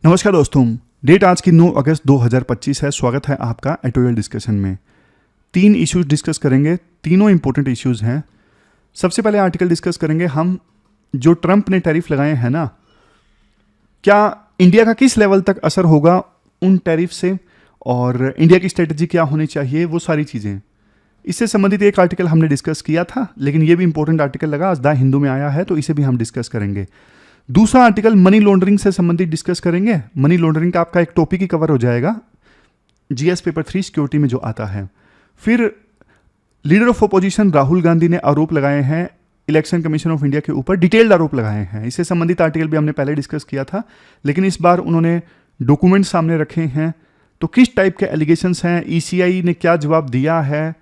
नमस्कार दोस्तों, डेट आज की 9 अगस्त 2025 है। स्वागत है आपका एडिटोरियल डिस्कशन में। 3 इश्यूज डिस्कस करेंगे, तीनों इंपॉर्टेंट इश्यूज हैं। सबसे पहले आर्टिकल डिस्कस करेंगे हम, जो ट्रंप ने टैरिफ लगाए हैं ना, क्या इंडिया का किस लेवल तक असर होगा उन टैरिफ से और इंडिया की स्ट्रेटजी क्या होनी चाहिए, वो सारी चीज़ें। इससे संबंधित एक आर्टिकल हमने डिस्कस किया था, लेकिन ये भी इंपॉर्टेंट आर्टिकल लगा, आज द हिंदू में आया है, तो इसे भी हम डिस्कस करेंगे। दूसरा आर्टिकल मनी लॉन्ड्रिंग से संबंधित डिस्कस करेंगे। मनी लॉन्ड्रिंग का आपका एक टॉपिक ही कवर हो जाएगा, जीएस पेपर 3 सिक्योरिटी में जो आता है। फिर leader of opposition Rahul Gandhi ने आरोप लगाए हैं इलेक्शन कमीशन ऑफ इंडिया के ऊपर, डिटेल्ड आरोप लगाए हैं। इससे संबंधित आर्टिकल भी हमने पहले डिस्कस किया था, लेकिन इस बार उन्होंने डॉक्यूमेंट सामने रखे हैं। तो किस टाइप के एलिगेशंस हैं, ईसीआई ने क्या जवाब दिया है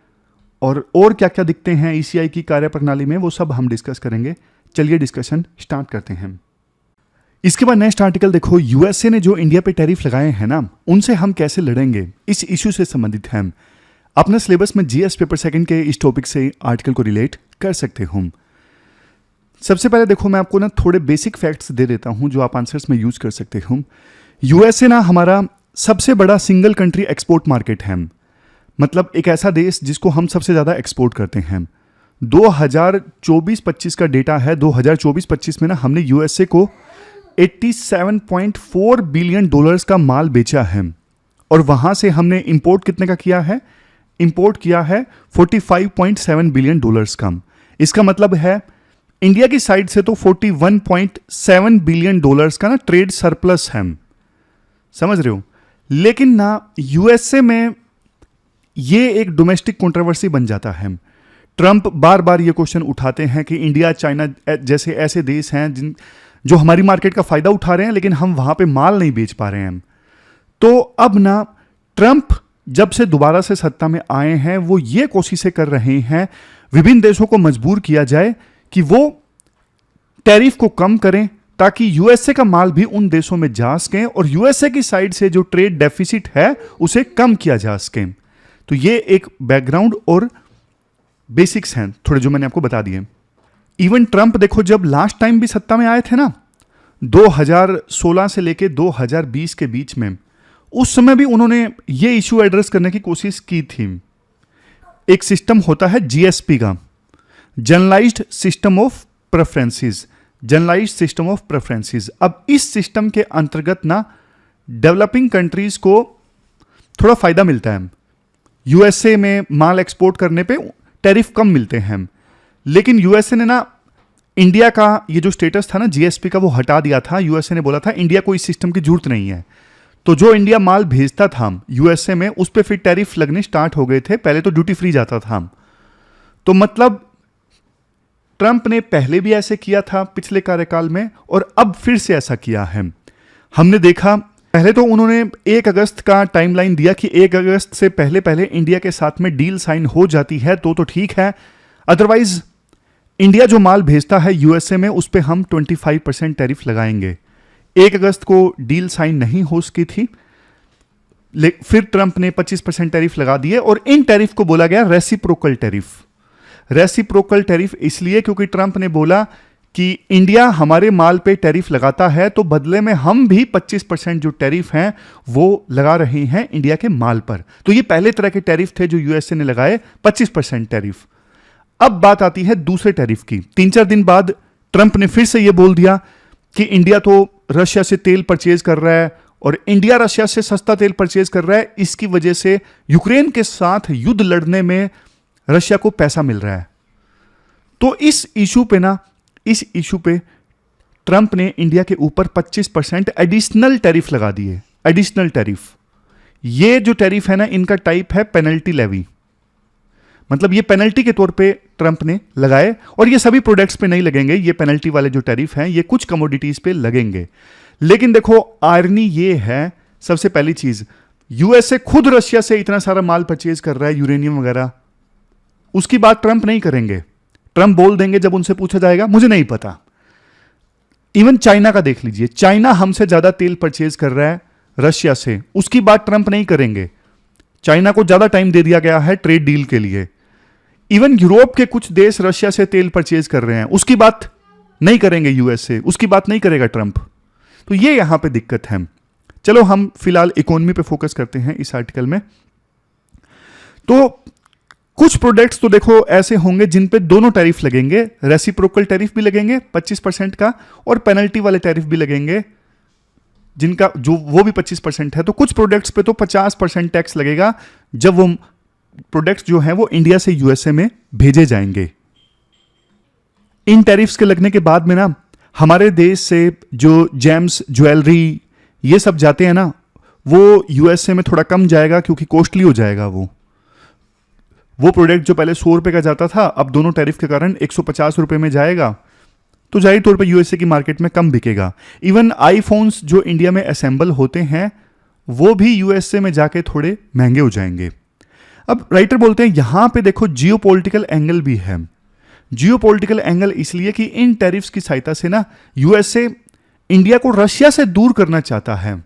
और क्या क्या दिखते हैं ईसीआई की कार्यप्रणाली में, वो सब हम डिस्कस करेंगे। चलिए डिस्कशन स्टार्ट करते हैं। इसके बाद नेक्स्ट आर्टिकल देखो, यूएसए ने जो इंडिया पे टैरिफ लगाए हैं ना, उनसे हम कैसे लड़ेंगे, इस इश्यू से संबंधित है। अपने सिलेबस में जीएस पेपर 2 के इस टॉपिक से आर्टिकल को रिलेट कर सकते हो। सबसे पहले देखो, मैं आपको ना थोड़े बेसिक फैक्ट्स दे देता हूं जो आप आंसर्स में यूज कर सकते हो। यूएसए ना हमारा सबसे बड़ा सिंगल कंट्री एक्सपोर्ट मार्केट है, मतलब एक ऐसा देश जिसको हम सबसे ज़्यादा एक्सपोर्ट करते हैं। 2024-25 का डेटा है। 2024-25 में ना हमने यूएसए को $87.4 बिलियन का माल बेचा है, और वहां से हमने इंपोर्ट कितने का किया है? इंपोर्ट किया है $45.7 बिलियन का। इसका मतलब है इंडिया की साइड से तो $41.7 बिलियन का ना ट्रेड सरप्लस है, समझ रहे हो। लेकिन ना यूएसए में ये एक डोमेस्टिक कंट्रोवर्सी बन जाता है। ट्रंप बार बार ये क्वेश्चन उठाते हैं कि इंडिया, चाइना जैसे ऐसे देश हैं जो हमारी मार्केट का फायदा उठा रहे हैं, लेकिन हम वहां पे माल नहीं बेच पा रहे हैं। तो अब ना ट्रंप जब से दोबारा से सत्ता में आए हैं, वो ये कोशिशें कर रहे हैं विभिन्न देशों को मजबूर किया जाए कि वो टैरिफ को कम करें, ताकि यूएसए का माल भी उन देशों में जा सके और यूएसए की साइड से जो ट्रेड डेफिसिट है उसे कम किया जा सके। तो ये एक बैकग्राउंड और बेसिक्स हैं थोड़े जो मैंने आपको बता दिए। इवन ट्रंप देखो, जब लास्ट टाइम भी सत्ता में आए थे ना, 2016 से लेके 2020 के बीच में, उस समय भी उन्होंने ये इश्यू एड्रेस करने की कोशिश की थी। एक सिस्टम होता है जीएसपी का, generalised system of preferences, generalised system of preferences. अब इस सिस्टम के अंतर्गत ना डेवलपिंग कंट्रीज को थोड़ा फायदा मिलता है। यूएसए में माल एक्सपोर्ट करने पे टैरिफ कम मिलते हैं, लेकिन यूएसए ने ना इंडिया का ये जो स्टेटस था ना जीएसपी का, वो हटा दिया था। यूएसए ने बोला था इंडिया को इस सिस्टम की जरूरत नहीं है। तो जो इंडिया माल भेजता था यूएसए में, उस पर फिर टैरिफ लगने स्टार्ट हो गए थे। पहले तो ड्यूटी फ्री जाता था। तो मतलब ट्रंप ने पहले भी ऐसे किया था पिछले कार्यकाल में, और अब फिर से ऐसा किया है। हमने देखा, पहले तो उन्होंने 1 अगस्त का टाइमलाइन दिया कि 1 अगस्त से पहले पहले इंडिया के साथ में डील साइन हो जाती है तो ठीक है, अदरवाइज इंडिया जो माल भेजता है यूएसए में उस पे हम 25% टैरिफ लगाएंगे। 1 अगस्त को डील साइन नहीं हो सकी थी, फिर ट्रंप ने 25% टैरिफ लगा दिए, और इन टैरिफ को बोला गया रेसिप्रोकल टैरिफ। रेसिप्रोकल टैरिफ इसलिए क्योंकि ट्रंप ने बोला कि इंडिया हमारे माल पे टैरिफ लगाता है, तो बदले में हम भी 25% जो टैरिफ हैं वो लगा रहे हैं इंडिया के माल पर। तो ये पहले तरह के टैरिफ थे जो यूएसए ने लगाए, 25% टैरिफ। अब बात आती है दूसरे टैरिफ की। 3-4 दिन बाद ट्रंप ने फिर से ये बोल दिया कि इंडिया तो रशिया से तेल परचेज कर रहा है, और इंडिया रशिया से सस्ता तेल परचेज कर रहा है, इसकी वजह से यूक्रेन के साथ युद्ध लड़ने में रशिया को पैसा मिल रहा है। तो इस इशू पे ट्रंप ने इंडिया के ऊपर 25% एडिशनल टैरिफ लगा दिए। एडिशनल टैरिफ, ये जो टैरिफ है ना, इनका टाइप है पेनल्टी लेवी। मतलब ये पेनल्टी के तौर पे ट्रंप ने लगाए, और ये सभी प्रोडक्ट्स पे नहीं लगेंगे। ये पेनल्टी वाले जो टैरिफ हैं ये कुछ कमोडिटीज पे लगेंगे। लेकिन देखो, आयरनी ये है, सबसे पहली चीज, यूएसए खुद रशिया से इतना सारा माल परचेज कर रहा है, यूरेनियम वगैरह, उसकी बात ट्रंप नहीं करेंगे। ट्रंप बोल देंगे जब उनसे पूछा जाएगा, मुझे नहीं पता। इवन चाइना का देख लीजिए, चाइना हमसे ज्यादा तेल परचेज कर रहा है रशिया से, उसकी बात ट्रंप नहीं करेंगे। चाइना को ज्यादा टाइम दे दिया गया है ट्रेड डील के लिए। इवन यूरोप के कुछ देश रशिया से तेल परचेज कर रहे हैं, उसकी बात नहीं करेंगे यूएसए, उसकी बात नहीं करेगा ट्रंप। तो ये यहां पे दिक्कत है। चलो हम फिलहाल इकोनॉमी पे फोकस करते हैं इस आर्टिकल में। तो कुछ प्रोडक्ट्स तो देखो ऐसे होंगे जिन पे दोनों टैरिफ लगेंगे, रेसिप्रोकल टैरिफ भी लगेंगे 25% का, और पेनल्टी वाले टैरिफ भी लगेंगे जिनका जो वो भी 25% है। तो कुछ प्रोडक्ट्स पे तो 50% टैक्स लगेगा जब वो प्रोडक्ट्स जो हैं वो इंडिया से यूएसए में भेजे जाएंगे। इन टैरिफ्स के लगने के बाद में ना हमारे देश से जो जेम्स, ज्वेलरी ये सब जाते हैं ना, वो यूएसए में थोड़ा कम जाएगा क्योंकि कॉस्टली हो जाएगा। वो प्रोडक्ट जो पहले 100 रुपए का जाता था अब दोनों टैरिफ के कारण 150 रुपए में जाएगा, तो जाहिर तौर पे यूएसए की मार्केट में कम बिकेगा। इवन आईफोन्स जो इंडिया में असेंबल होते हैं वो भी यूएसए में जाके थोड़े महंगे हो जाएंगे। अब राइटर बोलते हैं यहां पे देखो जियोपॉलिटिकल एंगल भी है। जियोपॉलिटिकल एंगल इसलिए कि इन टैरिफ्स की सहायता से ना यूएसए इंडिया को रशिया से दूर करना चाहता है,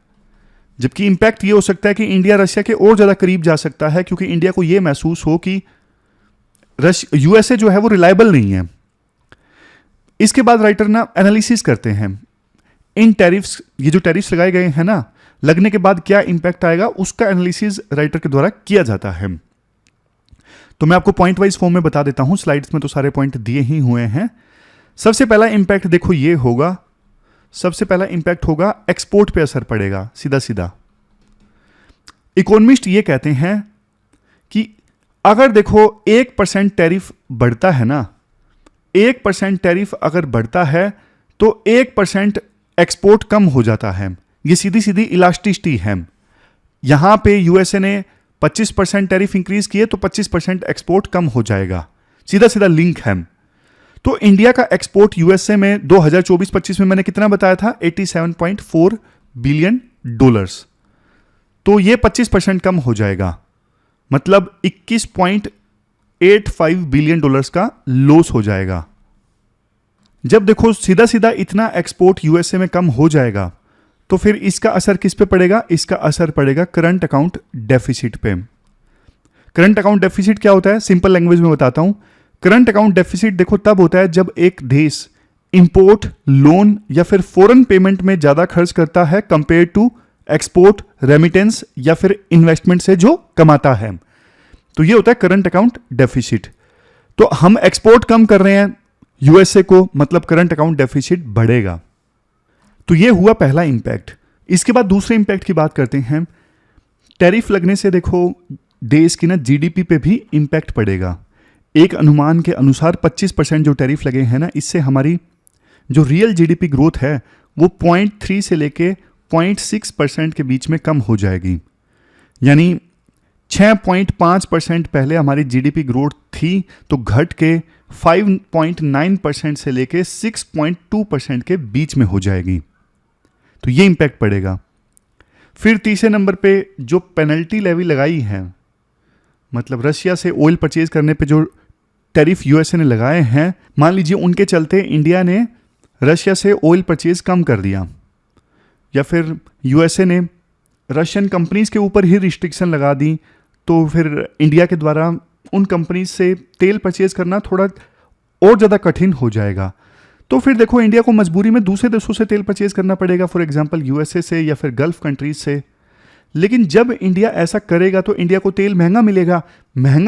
जबकि इंपैक्ट ये हो सकता है कि इंडिया रशिया के और ज्यादा करीब जा सकता है क्योंकि इंडिया को ये महसूस हो कि यूएसए जो है वो रिलायबल नहीं है। इसके बाद राइटर ना एनालिसिस करते हैं इन टैरिफ्स, ये जो टैरिफ्स लगाए गए हैं ना, लगने के बाद क्या इंपैक्ट आएगा उसका एनालिसिस राइटर के द्वारा किया जाता है। तो मैं आपको पॉइंट वाइज फॉर्म में बता देता हूं, स्लाइड्स में तो सारे पॉइंट दिए ही हुए हैं। सबसे पहला इंपैक्ट देखो ये होगा, सबसे पहला इंपैक्ट होगा एक्सपोर्ट पे असर पड़ेगा सीधा सीधा। इकोनॉमिस्ट ये कहते हैं कि अगर देखो 1% टैरिफ बढ़ता है ना, 1% टैरिफ अगर बढ़ता है तो 1% एक्सपोर्ट कम हो जाता है। ये सीधी सीधी इलास्टिसिटी है। यहां पे यूएसए ने 25% टैरिफ इंक्रीज किए तो 25% एक्सपोर्ट कम हो जाएगा, सीधा सीधा लिंक है। तो इंडिया का एक्सपोर्ट यूएसए में 2024-25 में मैंने कितना बताया था, 87.4 बिलियन डॉलर्स। तो ये 25% कम हो जाएगा, मतलब 21.85 बिलियन डॉलर्स का लॉस हो जाएगा। जब देखो सीधा सीधा इतना एक्सपोर्ट यूएसए में कम हो जाएगा तो फिर इसका असर किस पे पड़ेगा, इसका असर पड़ेगा करंट अकाउंट डेफिसिट पे। करंट अकाउंट डेफिसिट क्या होता है, सिंपल लैंग्वेज में बताता हूं। करंट अकाउंट डेफिसिट देखो तब होता है जब एक देश इंपोर्ट, लोन या फिर फॉरेन पेमेंट में ज्यादा खर्च करता है कंपेयर टू एक्सपोर्ट, रेमिटेंस या फिर इन्वेस्टमेंट से जो कमाता है। तो ये होता है करंट अकाउंट डेफिसिट। तो हम एक्सपोर्ट कम कर रहे हैं यूएसए को, मतलब करंट अकाउंट डेफिसिट बढ़ेगा। तो ये हुआ पहला इंपैक्ट। इसके बाद दूसरे इंपैक्ट की बात करते हैं। टैरिफ लगने से देखो देश की ना जीडीपी पे भी इंपैक्ट पड़ेगा। एक अनुमान के अनुसार 25% जो टैरिफ लगे हैं ना, इससे हमारी जो रियल जीडीपी ग्रोथ है वो 0.3 से लेके 0.6% के बीच में कम हो जाएगी। यानी 6.5% पहले हमारी जीडीपी ग्रोथ थी तो घट के 5.9% से लेके 6.2% के बीच में हो जाएगी। तो ये इंपैक्ट पड़ेगा। फिर तीसरे नंबर पे जो पेनल्टी लेवी लगाई है, मतलब रशिया से ऑयल परचेज करने पे जो टैरिफ यूएसए ने लगाए हैं, मान लीजिए उनके चलते इंडिया ने रशिया से ऑयल परचेज कम कर दिया, या फिर यूएसए ने रशियन कंपनीज के ऊपर ही रिस्ट्रिक्शन लगा दी, तो फिर इंडिया के द्वारा उन कंपनीज से तेल परचेज करना थोड़ा और ज़्यादा कठिन हो जाएगा। तो फिर देखो इंडिया को मजबूरी में दूसरे देशों से तेल परचेज करना पड़ेगा, फॉर एग्जांपल यूएसए से या फिर गल्फ कंट्रीज से। लेकिन जब इंडिया ऐसा करेगा तो इंडिया को तेल महंगा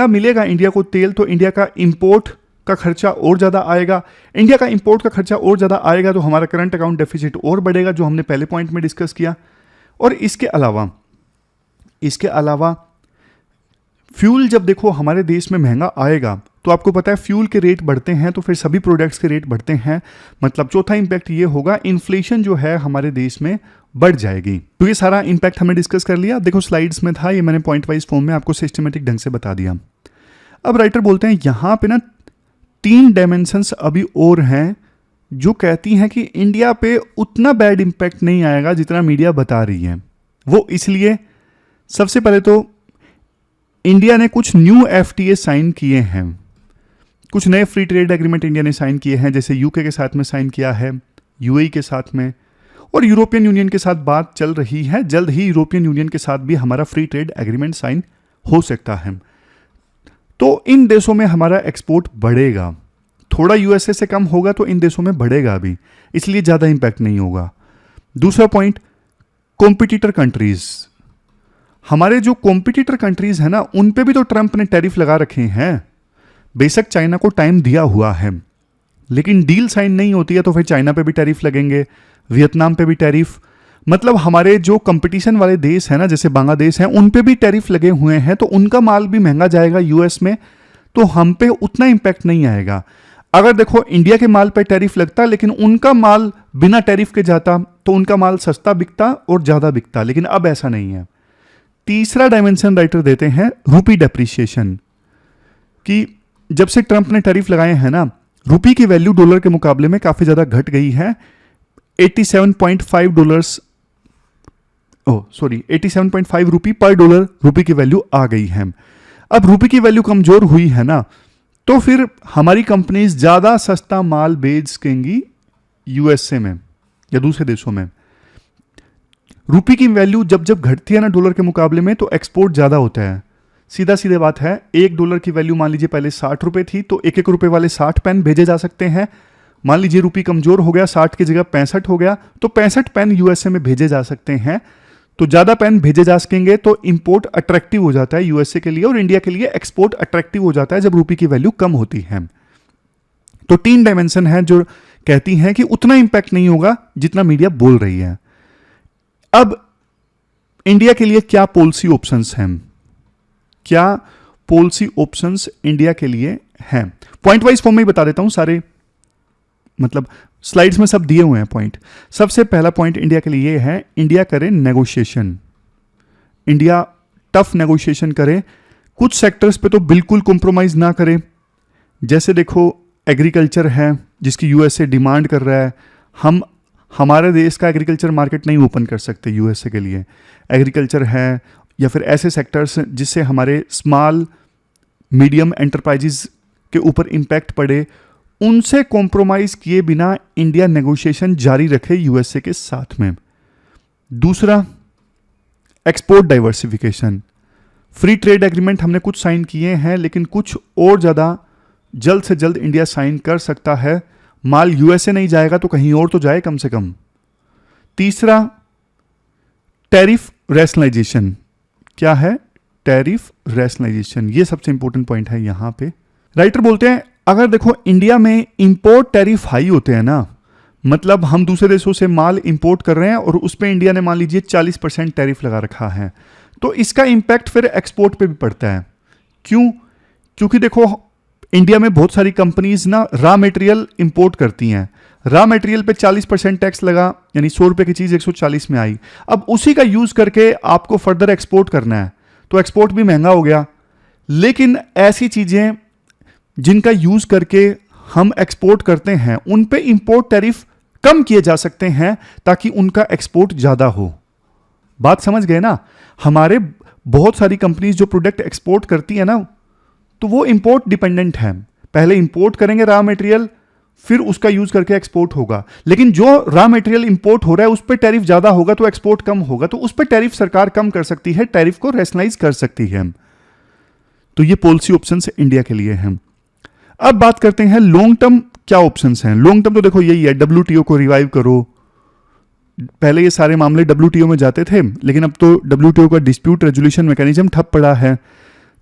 मिलेगा इंडिया को तेल, तो इंडिया का इंपोर्ट का खर्चा और ज़्यादा आएगा। इंडिया का इंपोर्ट का खर्चा और ज़्यादा आएगा तो हमारा करंट अकाउंट डेफिसिट और बढ़ेगा, जो हमने पहले पॉइंट में डिस्कस किया। और इसके अलावा फ्यूल जब देखो हमारे देश में महंगा आएगा तो आपको पता है फ्यूल के रेट बढ़ते हैं तो फिर सभी प्रोडक्ट्स के रेट बढ़ते हैं। मतलब चौथा इंपैक्ट ये होगा, इन्फ्लेशन जो है हमारे देश में बढ़ जाएगी। तो ये सारा इंपैक्ट हमने डिस्कस कर लिया। देखो स्लाइड्स में था, ये मैंने पॉइंट वाइज फॉर्म में आपको सिस्टमेटिक ढंग से बता दिया। अब राइटर बोलते हैं यहाँ पे ना 3 डायमेंशंस अभी और हैं जो कहती हैं कि इंडिया पे उतना बैड इंपैक्ट नहीं आएगा जितना मीडिया बता रही है। वो इसलिए, सबसे पहले तो इंडिया ने कुछ न्यू एफटीए साइन किए हैं, कुछ नए फ्री ट्रेड एग्रीमेंट इंडिया ने साइन किए हैं, जैसे यूके के साथ में साइन किया है, यूएई के साथ में, और यूरोपियन यूनियन के साथ बात चल रही है। जल्द ही यूरोपियन यूनियन के साथ भी हमारा फ्री ट्रेड एग्रीमेंट साइन हो सकता है। तो इन देशों में हमारा एक्सपोर्ट बढ़ेगा, थोड़ा यूएसए से कम होगा तो इन देशों में बढ़ेगा भी, इसलिए ज़्यादा इंपैक्ट नहीं होगा। दूसरा पॉइंट, कॉम्पिटिटर कंट्रीज, हमारे जो कॉम्पिटिटर कंट्रीज है ना, उन पे भी तो ट्रंप ने टैरिफ लगा रखे हैं। बेशक चाइना को टाइम दिया हुआ है, लेकिन डील साइन नहीं होती है तो फिर चाइना पे भी टैरिफ लगेंगे, वियतनाम पे भी टैरिफ, मतलब हमारे जो कंपटीशन वाले देश हैं ना, जैसे बांग्लादेश हैं, उन पे भी टैरिफ लगे हुए हैं, तो उनका माल भी महंगा जाएगा यूएस में, तो हम पे उतना इंपैक्ट नहीं आएगा। अगर देखो इंडिया के माल पे टैरिफ लगता लेकिन उनका माल बिना टैरिफ के जाता तो उनका माल सस्ता बिकता और ज़्यादा बिकता, लेकिन अब ऐसा नहीं है। तीसरा डायमेंशन राइटर देते हैं रूपी डेप्रिसिएशन, कि जब से ट्रंप ने टैरिफ लगाए हैं ना, रूपी की वैल्यू डॉलर के मुकाबले में काफ़ी ज़्यादा घट गई है। 87.5 रुपी पर डॉलर रूपी की वैल्यू आ गई है। अब रूपी की वैल्यू कमज़ोर हुई है ना, तो फिर हमारी कंपनीज ज़्यादा सस्ता माल बेच सकेंगी यूएसए में या दूसरे देशों में। रूपी की वैल्यू जब जब घटती है ना डॉलर के मुकाबले में, तो एक्सपोर्ट ज़्यादा होता है। सीधा सीधे बात है, $1 की वैल्यू मान लीजिए पहले 60 रुपये थी, तो ₹1 वाले 60 पेन भेजे जा सकते हैं। मान लीजिए रूपी कमज़ोर हो गया, 60 की जगह 65 हो गया, तो 65 पेन यूएसए में भेजे जा सकते हैं। तो ज़्यादा पेन भेजे जा सकेंगे, तो इंपोर्ट अट्रैक्टिव हो जाता है यूएसए के लिए, और इंडिया के लिए एक्सपोर्ट अट्रैक्टिव हो जाता है जब रूपी की वैल्यू कम होती है। तो 3 डायमेंशन है जो कहती हैं कि उतना इंपैक्ट नहीं होगा जितना मीडिया बोल रही है। अब इंडिया के लिए क्या पॉलिसी ऑप्शंस हैं, क्या पॉलिसी ऑप्शंस इंडिया के लिए हैं, पॉइंट वाइज फॉर्म में ही बता देता हूं सारे, मतलब स्लाइड्स में सब दिए हुए हैं पॉइंट। सबसे पहला पॉइंट इंडिया के लिए है, इंडिया करे नेगोशिएशन, इंडिया टफ नेगोशिएशन करे, कुछ सेक्टर्स पे तो बिल्कुल कॉम्प्रोमाइज ना करे। जैसे देखो एग्रीकल्चर है जिसकी यूएसए डिमांड कर रहा है, हम हमारे देश का एग्रीकल्चर मार्केट नहीं ओपन कर सकते यूएसए के लिए। एग्रीकल्चर है या फिर ऐसे सेक्टर्स जिससे हमारे स्मॉल मीडियम एंटरप्राइजेस के ऊपर इम्पैक्ट पड़े, उनसे कॉम्प्रोमाइज किए बिना इंडिया नेगोशिएशन जारी रखे यूएसए के साथ में। दूसरा, export diversification, free trade agreement हमने कुछ साइन किए हैं, लेकिन कुछ और ज़्यादा जल्द से जल्द इंडिया साइन कर सकता है। माल यूएसए नहीं जाएगा तो कहीं और तो जाए कम से कम। तीसरा, टैरिफ रैशनलाइजेशन, क्या है टैरिफ रैशनलाइजेशन, ये सबसे इंपॉर्टेंट पॉइंट है यहाँ पे। राइटर बोलते हैं अगर देखो इंडिया में इंपोर्ट टैरिफ हाई होते हैं ना, मतलब हम दूसरे देशों से माल इंपोर्ट कर रहे हैं और उस पर इंडिया ने मान लीजिए 40% टैरिफ लगा रखा है, तो इसका इंपैक्ट फिर एक्सपोर्ट पे भी पड़ता है। क्यों? क्योंकि देखो इंडिया में बहुत सारी कंपनीज ना रॉ मटेरियल इंपोर्ट करती हैं, रॉ मटेरियल पे 40% टैक्स लगा, यानी 100 रुपये की चीज़ 140 में आई। अब उसी का यूज़ करके आपको फर्दर एक्सपोर्ट करना है, तो एक्सपोर्ट भी महंगा हो गया। लेकिन ऐसी चीज़ें जिनका यूज़ करके हम एक्सपोर्ट करते हैं, उन पे इंपोर्ट टैरिफ कम किए जा सकते हैं ताकि उनका एक्सपोर्ट ज़्यादा हो। बात समझ गए ना? हमारे बहुत सारी कंपनीज जो प्रोडक्ट एक्सपोर्ट करती है ना, तो वो इंपोर्ट डिपेंडेंट है। पहले इंपोर्ट करेंगे रॉ मटेरियल, फिर उसका यूज करके एक्सपोर्ट होगा। लेकिन जो रॉ मटेरियल इंपोर्ट हो रहा है उस पर टैरिफ ज्यादा होगा तो एक्सपोर्ट कम होगा, तो उस पर टैरिफ सरकार कम कर सकती है, टैरिफ को रैशनलाइज कर सकती है। तो ये पॉलिसी ऑप्शंस इंडिया के लिए हैं। अब बात करते हैं लॉन्ग टर्म क्या ऑप्शंस हैं। लॉन्ग टर्म तो देखो यही है, WTO को रिवाइव करो। पहले ये सारे मामले WTO में जाते थे, लेकिन अब तो WTO का डिस्प्यूट रेजोल्यूशन मैकेनिज्म ठप पड़ा है।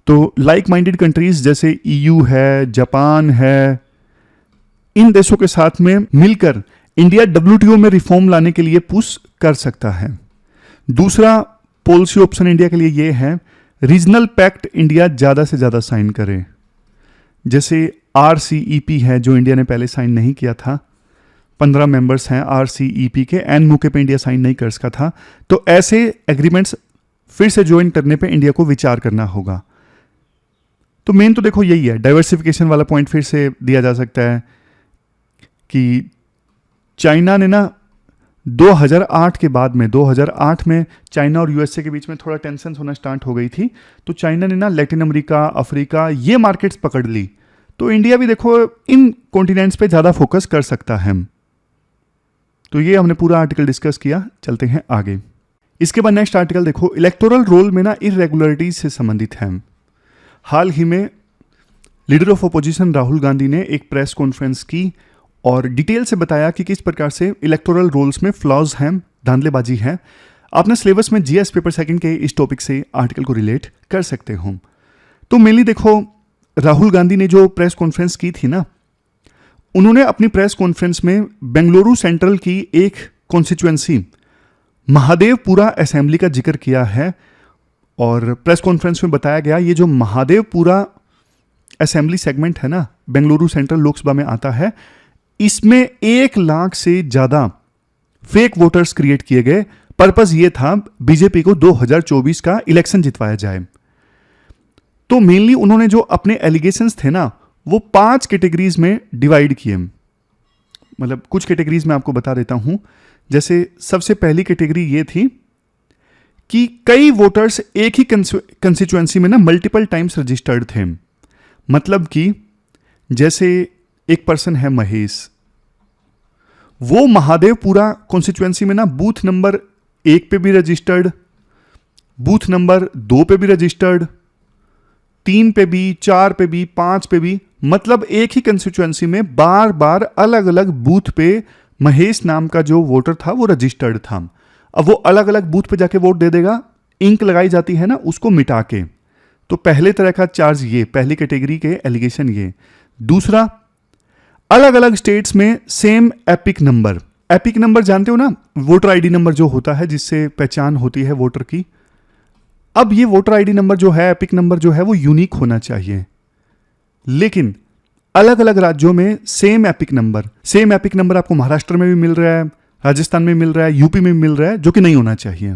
तो लाइक माइंडेड कंट्रीज जैसे EU है, जापान है, इन देशों के साथ में मिलकर इंडिया WTO में रिफॉर्म लाने के लिए पुश कर सकता है। दूसरा पॉलिसी ऑप्शन इंडिया के लिए ये है, रीजनल पैक्ट इंडिया ज़्यादा से ज़्यादा साइन करे। जैसे RCEP है जो इंडिया ने पहले साइन नहीं किया था, 15 मेंबर्स हैं RCEP के, एन मौके पे इंडिया साइन नहीं कर सका था। तो ऐसे एग्रीमेंट्स फिर से ज्वाइन करने पे इंडिया को विचार करना होगा। तो मेन तो देखो यही है, डाइवर्सिफिकेशन वाला पॉइंट फिर से दिया जा सकता है कि चाइना ने ना 2008 के बाद में, 2008 में चाइना और यूएसए के बीच में थोड़ा टेंशन होना स्टार्ट हो गई थी, तो चाइना ने ना लैटिन अमेरिका, अफ्रीका ये मार्केट्स पकड़ ली। तो इंडिया भी देखो इन कॉन्टिनेंट्स पे ज़्यादा फोकस कर सकता है। तो ये हमने पूरा आर्टिकल डिस्कस किया, चलते हैं आगे। इसके बाद नेक्स्ट आर्टिकल देखो, इलेक्टोरल रोल में ना इरेगुलरिटीज से संबंधित है। हाल ही में leader of opposition Rahul Gandhi ने एक प्रेस कॉन्फ्रेंस की और डिटेल से बताया कि किस प्रकार से इलेक्टोरल रोल्स में फ्लॉज हैं, धांधलेबाजी है। अपने सिलेबस में जीएस पेपर सेकंड के इस टॉपिक से आर्टिकल को रिलेट कर सकते हो। तो मेनली देखो, राहुल गांधी ने जो प्रेस कॉन्फ्रेंस की थी ना, उन्होंने अपनी प्रेस कॉन्फ्रेंस में बेंगलुरु सेंट्रल की एक कॉन्स्टिट्यूएंसी महादेवपुरा असेंबली का जिक्र किया है। और प्रेस कॉन्फ्रेंस में बताया गया, ये जो महादेवपुरा असेंबली सेगमेंट है ना, बेंगलुरु सेंट्रल लोकसभा में आता है, इसमें 1 लाख से ज़्यादा फेक वोटर्स क्रिएट किए गए। पर्पस ये था बीजेपी को 2024 का इलेक्शन जितवाया जाए। तो मेनली उन्होंने जो अपने एलिगेशंस थे ना, वो 5 कैटेगरीज में डिवाइड किए। मतलब कुछ कैटेगरीज में आपको बता देता हूं। जैसे सबसे पहली कैटेगरी ये थी कि कई वोटर्स एक ही कंस्टिट्यूएंसी में ना मल्टीपल टाइम्स रजिस्टर्ड थे। मतलब कि जैसे एक पर्सन है महेश, वो महादेवपुरा कॉन्स्टिट्यूएंसी में ना बूथ नंबर 1 पे भी रजिस्टर्ड, बूथ नंबर 2 पे भी रजिस्टर्ड, 3 पे भी, 4 पे भी, 5 पे भी, मतलब एक ही कंस्टिट्यूएंसी में बार बार अलग अलग बूथ पे महेश नाम का जो वोटर था वो रजिस्टर्ड था। अब वो अलग अलग बूथ पे जाके वोट दे देगा, इंक लगाई जाती है ना, उसको मिटा के। तो पहले तरह का चार्ज ये, पहली कैटेगरी के एलिगेशन ये। दूसरा, अलग अलग स्टेट्स में same epic number. Epic number जानते हो ना, वोटर आईडी नंबर जो होता है जिससे पहचान होती है वोटर की। अब ये वोटर आईडी नंबर जो है, एपिक नंबर जो है, वो यूनिक होना चाहिए। लेकिन अलग अलग राज्यों में सेम एपिक नंबर आपको महाराष्ट्र में भी मिल रहा है, राजस्थान में मिल रहा है, यूपी में भी मिल रहा है, जो कि नहीं होना चाहिए।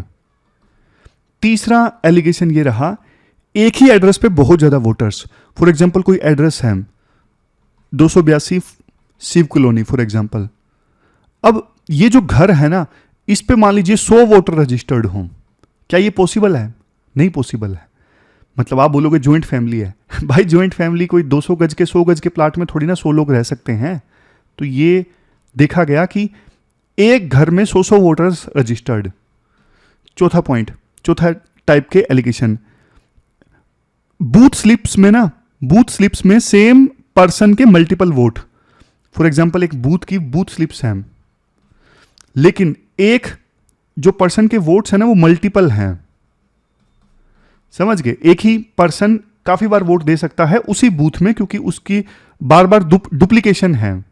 तीसरा एलिगेशन ये रहा, एक ही एड्रेस पे बहुत ज्यादा वोटर्स। फॉर एग्जांपल कोई एड्रेस है 282 शिव कॉलोनी फॉर एग्जांपल। अब ये जो घर है ना, इस पे मान लीजिए 100 वोटर रजिस्टर्ड हों। क्या ये पॉसिबल है? नहीं पॉसिबल है। मतलब आप बोलोगे ज्वाइंट फैमिली है। भाई ज्वाइंट फैमिली कोई 200 गज के 100 गज के प्लाट में थोड़ी ना 100 लोग रह सकते हैं। तो ये देखा गया कि एक घर में 100 वोटर्स रजिस्टर्ड। चौथा पॉइंट, चौथा टाइप के एलिगेशन, बूथ स्लिप्स में सेम पर्सन के मल्टीपल वोट। फॉर एग्जांपल एक बूथ की बूथ स्लिप्स हैं, लेकिन एक जो पर्सन के वोट्स हैं ना वो मल्टीपल हैं। समझ गए? एक ही पर्सन काफी बार वोट दे सकता है उसी बूथ में, क्योंकि उसकी बार बार डुप्लीकेशन है।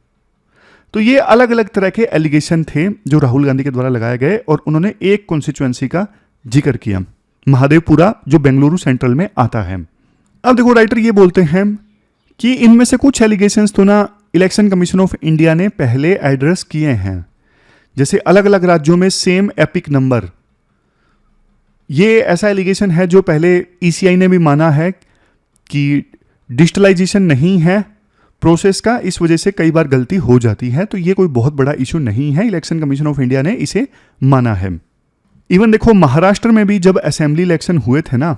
तो ये अलग अलग तरह के एलिगेशन थे जो राहुल गांधी के द्वारा लगाए गए, और उन्होंने एक कॉन्स्टिट्यूएंसी का जिक्र किया, महादेवपुरा, जो बेंगलुरु सेंट्रल में आता है। अब देखो, राइटर ये बोलते हैं कि इनमें से कुछ एलिगेशंस तो ना इलेक्शन कमीशन ऑफ इंडिया ने पहले एड्रेस किए हैं। जैसे अलग अलग राज्यों में सेम एपिक नंबर, ये ऐसा एलिगेशन है जो पहले ईसीआई ने भी माना है कि डिजिटलाइजेशन नहीं है प्रोसेस का, इस वजह से कई बार गलती हो जाती है। तो ये कोई बहुत बड़ा इशू नहीं है, इलेक्शन कमीशन ऑफ इंडिया ने इसे माना है। इवन देखो, महाराष्ट्र में भी जब असेंबली इलेक्शन हुए थे ना,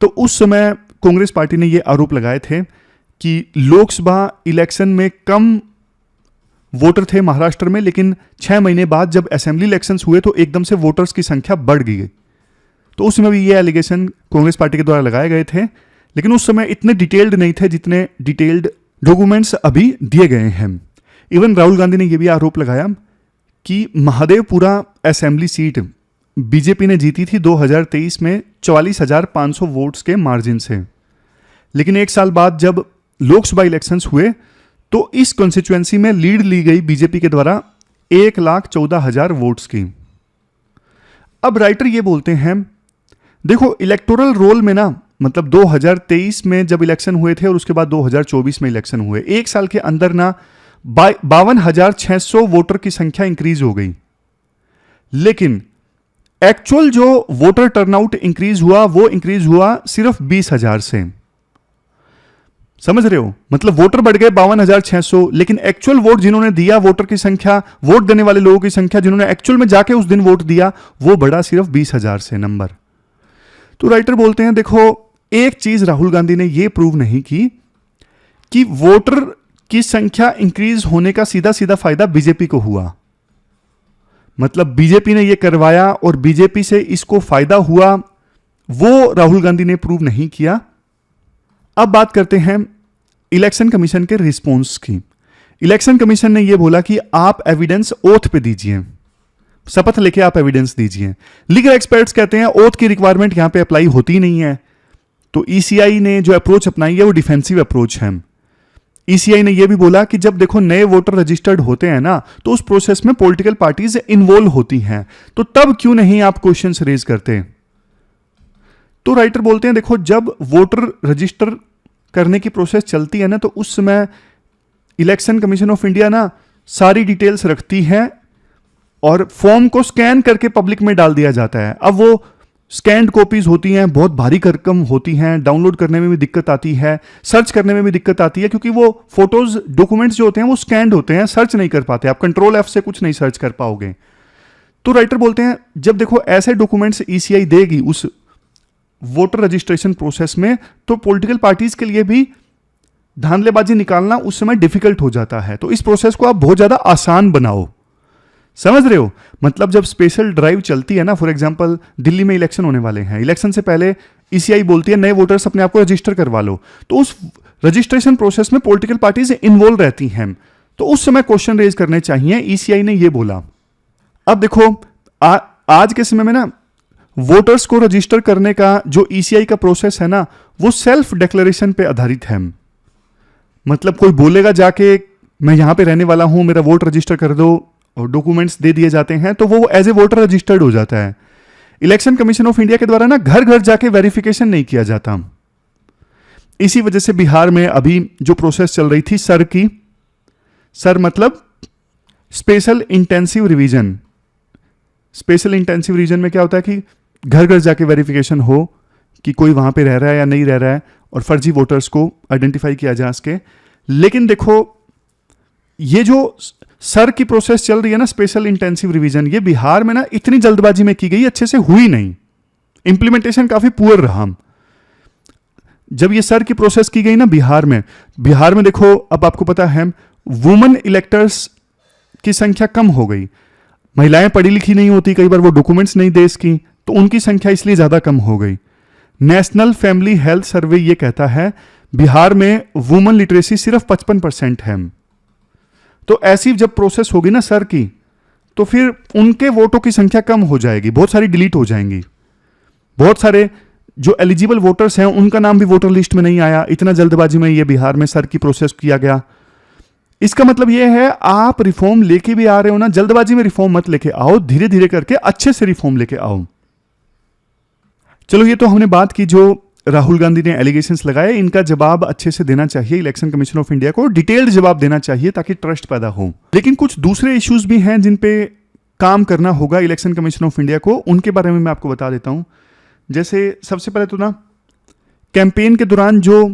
तो उस समय कांग्रेस पार्टी ने ये आरोप लगाए थे कि लोकसभा इलेक्शन में कम वोटर थे महाराष्ट्र में, लेकिन 6 महीने बाद जब असेंबली इलेक्शंस हुए तो एकदम से वोटर्स की संख्या बढ़ गई। तो उस समय भी ये एलिगेशन कांग्रेस पार्टी के द्वारा लगाए गए थे, लेकिन उस समय इतने डिटेल्ड नहीं थे जितने डिटेल्ड डॉक्यूमेंट्स अभी दिए गए हैं। इवन राहुल गांधी ने यह भी आरोप लगाया कि महादेवपुरा असेंबली सीट बीजेपी ने जीती थी 2023 में 44,500 वोट्स के मार्जिन से, लेकिन एक साल बाद जब लोकसभा इलेक्शंस हुए तो इस कॉन्स्टिट्यूएंसी में लीड ली गई बीजेपी के द्वारा 1,14,000 वोट्स की। अब राइटर ये बोलते हैं, देखो इलेक्टोरल रोल में ना, मतलब 2023 में जब इलेक्शन हुए थे और उसके बाद 2024 में इलेक्शन हुए, एक साल के अंदर ना 52,600 वोटर की संख्या इंक्रीज हो गई, लेकिन एक्चुअल जो वोटर टर्नआउट इंक्रीज हुआ वो इंक्रीज हुआ सिर्फ 20,000 से। समझ रहे हो? मतलब वोटर बढ़ गए 52,600, लेकिन एक्चुअल वोट जिन्होंने दिया, वोटर की संख्या, वोट देने वाले लोगों की संख्या जिन्होंने एक्चुअल में जाके उस दिन वोट दिया, वो बढ़ा सिर्फ 20,000 से नंबर। तो राइटर बोलते हैं, देखो एक चीज राहुल गांधी ने यह प्रूव नहीं की कि वोटर की संख्या इंक्रीज होने का सीधा सीधा फायदा बीजेपी को हुआ। मतलब बीजेपी ने यह करवाया और बीजेपी से इसको फायदा हुआ, वो राहुल गांधी ने प्रूव नहीं किया। अब बात करते हैं इलेक्शन कमीशन के रिस्पॉन्स की। इलेक्शन कमीशन ने यह बोला कि आप एविडेंस ओथ पे दीजिए, शपथ लेके आप एविडेंस दीजिए। लीगल एक्सपर्ट्स कहते हैं ओथ की रिक्वायरमेंट यहां पे अप्लाई होती नहीं है। तो ईसीआई ने जो अप्रोच अपनाई है वो डिफेंसिव अप्रोच है। ईसीआई ने यह भी बोला कि जब देखो नए वोटर रजिस्टर्ड होते हैं ना, तो उस प्रोसेस में पॉलिटिकल पार्टीज इन्वॉल्व होती हैं, तो तब क्यों नहीं आप क्वेश्चंस रेज करते। तो राइटर बोलते हैं देखो जब वोटर रजिस्टर करने की प्रोसेस चलती है ना, तो उस समय इलेक्शन कमीशन ऑफ इंडिया ना सारी डिटेल्स रखती है और फॉर्म को स्कैन करके पब्लिक में डाल दिया जाता है। अब वो स्कैन्ड कॉपीज होती हैं, बहुत भारी भरकम होती हैं, डाउनलोड करने में भी दिक्कत आती है, सर्च करने में भी दिक्कत आती है, क्योंकि वो फोटोज डॉक्यूमेंट्स जो होते हैं वो स्कैन्ड होते हैं, सर्च नहीं कर पाते, आप कंट्रोल एफ से कुछ नहीं सर्च कर पाओगे। तो राइटर बोलते हैं जब देखो ऐसे डॉक्यूमेंट्स ईसीआई देगी उस वोटर रजिस्ट्रेशन प्रोसेस में, तो पॉलिटिकल पार्टीज के लिए भी धांधलेबाजी निकालना उस समय डिफिकल्ट हो जाता है। तो इस प्रोसेस को आप बहुत ज्यादा आसान बनाओ। समझ रहे हो? मतलब जब स्पेशल ड्राइव चलती है ना, फॉर एग्जांपल दिल्ली में इलेक्शन होने वाले हैं, इलेक्शन से पहले ईसीआई बोलती है नए वोटर्स अपने आप को रजिस्टर करवा लो, तो उस रजिस्ट्रेशन प्रोसेस में पॉलिटिकल पार्टीज इन्वॉल्व रहती हैं, तो उस समय क्वेश्चन रेज करने चाहिए। ईसीआई ने यह बोला। अब देखो आज के समय में ना वोटर्स को रजिस्टर करने का जो ईसीआई का प्रोसेस है ना, वो सेल्फ डिक्लेरेशन पे आधारित है। मतलब कोई बोलेगा जाके मैं यहां पे रहने वाला हूं, मेरा वोट रजिस्टर कर दो, और डॉक्यूमेंट्स दे दिए जाते हैं, तो वो एज ए वोटर रजिस्टर्ड हो जाता है। इलेक्शन कमीशन ऑफ इंडिया के द्वारा ना घर घर जाके वेरिफिकेशन नहीं किया जाता। इसी वजह से बिहार में अभी जो प्रोसेस चल रही थी सर मतलब special intensive revision. Special intensive revision में क्या होता है कि घर घर जाके वेरिफिकेशन हो कि कोई वहां पे रह रहा है या नहीं रह रहा है, और फर्जी वोटर्स को आइडेंटिफाई किया जा सके। लेकिन देखो ये जो सर की प्रोसेस चल रही है ना, स्पेशल इंटेंसिव रिवीजन, ये बिहार में ना इतनी जल्दबाजी में की गई, अच्छे से हुई नहीं, इंप्लीमेंटेशन काफी पुअर रहा। जब ये सर की प्रोसेस की गई ना बिहार में देखो, अब आपको पता है वुमेन इलेक्टर्स की संख्या कम हो गई। महिलाएं पढ़ी लिखी नहीं होती, कई बार वो डॉक्यूमेंट्स नहीं दे सकी, तो उनकी संख्या इसलिए ज्यादा कम हो गई। नेशनल फैमिली हेल्थ सर्वे ये कहता है बिहार में वुमेन लिटरेसी सिर्फ 55% है। तो ऐसी जब प्रोसेस होगी ना सर की, तो फिर उनके वोटों की संख्या कम हो जाएगी, बहुत सारी डिलीट हो जाएंगी। बहुत सारे जो एलिजिबल वोटर्स हैं उनका नाम भी वोटर लिस्ट में नहीं आया, इतना जल्दबाजी में ये बिहार में सर की प्रोसेस किया गया। इसका मतलब ये है आप रिफॉर्म लेके भी आ रहे हो ना, जल्दबाजी में रिफॉर्म मत लेके आओ, धीरे धीरे करके अच्छे से रिफॉर्म लेके आओ। चलो ये तो हमने बात की जो राहुल गांधी ने एलिगेशंस लगाए, इनका जवाब अच्छे से देना चाहिए इलेक्शन कमीशन ऑफ इंडिया को, डिटेल्ड जवाब देना चाहिए ताकि ट्रस्ट पैदा हो। लेकिन कुछ दूसरे इश्यूज भी हैं जिन पे काम करना होगा इलेक्शन कमीशन ऑफ इंडिया को, उनके बारे में मैं आपको बता देता हूं। जैसे सबसे पहले तो ना कैंपेन के दौरान जो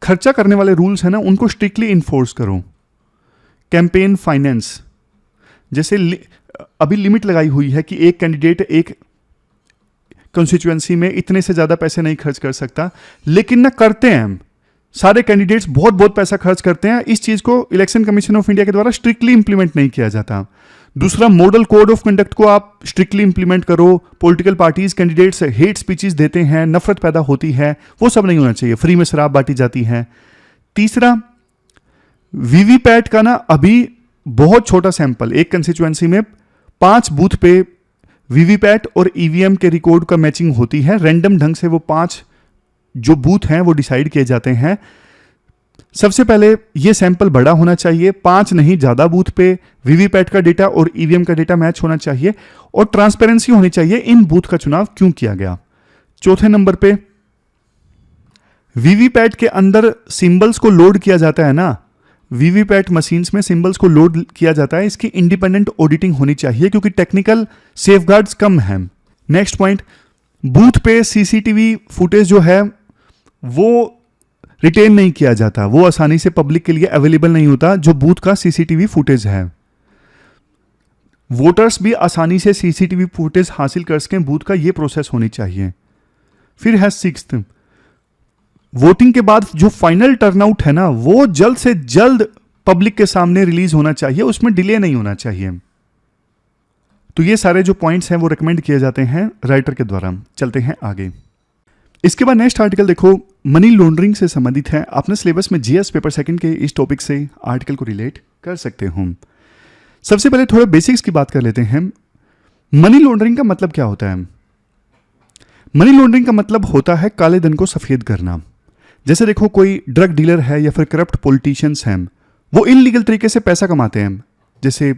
खर्चा करने वाले रूल्स हैं ना, उनको स्ट्रिक्टली इन्फोर्स करो। कैंपेन फाइनेंस, जैसे अभी लिमिट लगाई हुई है कि एक कैंडिडेट एक कंस्टिट्यूएंसी में इतने से ज्यादा पैसे नहीं खर्च कर सकता, लेकिन ना करते हैं सारे कैंडिडेट्स, बहुत बहुत पैसा खर्च करते हैं। इस चीज को इलेक्शन कमीशन ऑफ इंडिया के द्वारा स्ट्रिक्टली इंप्लीमेंट नहीं किया जाता। दूसरा, मॉडल कोड ऑफ कंडक्ट को आप स्ट्रिक्टली इंप्लीमेंट करो। Political parties candidates hate speeches देते हैं, नफरत पैदा होती है, वो सब नहीं होना चाहिए। फ्री में शराब बांटी जाती है। तीसरा, वीवीपैट का ना अभी बहुत छोटा सैंपल, एक कंस्टिट्यूएंसी में 5 बूथ पे वीवीपैट और ईवीएम के रिकॉर्ड का मैचिंग होती है। रैंडम ढंग से वो 5 जो बूथ हैं वो डिसाइड किए जाते हैं। सबसे पहले ये सैंपल बड़ा होना चाहिए, 5 नहीं ज्यादा बूथ पे वीवीपैट का डेटा और ईवीएम का डेटा मैच होना चाहिए, और ट्रांसपेरेंसी होनी चाहिए इन बूथ का चुनाव क्यों किया गया। चौथे नंबर पे वीवीपैट के अंदर सिंबल्स को लोड किया जाता है ना, वीवीपैट मशीन्स में सिंबल्स को लोड किया जाता है, इसकी इंडिपेंडेंट ऑडिटिंग होनी चाहिए क्योंकि टेक्निकल सेफगार्ड्स कम हैं। नेक्स्ट पॉइंट, बूथ पे सीसीटीवी फुटेज जो है वो रिटेन नहीं किया जाता, वो आसानी से पब्लिक के लिए अवेलेबल नहीं होता जो बूथ का सीसीटीवी फुटेज है। वोटर्स भी आसानी से सीसीटीवी फुटेज हासिल कर सकें बूथ का, ये प्रोसेस होनी चाहिए। फिर है 6th, वोटिंग के बाद जो फाइनल टर्नआउट है ना, वो जल्द से जल्द पब्लिक के सामने रिलीज होना चाहिए, उसमें डिले नहीं होना चाहिए। तो ये सारे जो पॉइंट्स हैं वो रिकमेंड किए जाते हैं राइटर के द्वारा। चलते हैं आगे। इसके बाद नेक्स्ट आर्टिकल देखो, मनी लॉन्ड्रिंग से संबंधित है। अपने सिलेबस में जीएस पेपर सेकंड के इस टॉपिक से आर्टिकल को रिलेट कर सकते हो। सबसे पहले थोड़े बेसिक्स की बात कर लेते हैं। मनी लॉन्ड्रिंग का मतलब क्या होता है? मनी लॉन्ड्रिंग का मतलब होता है काले धन को सफेद करना। जैसे देखो, कोई ड्रग डीलर है या फिर करप्ट पॉलिटिशियंस हैं, वो इलीगल तरीके से पैसा कमाते हैं, जैसे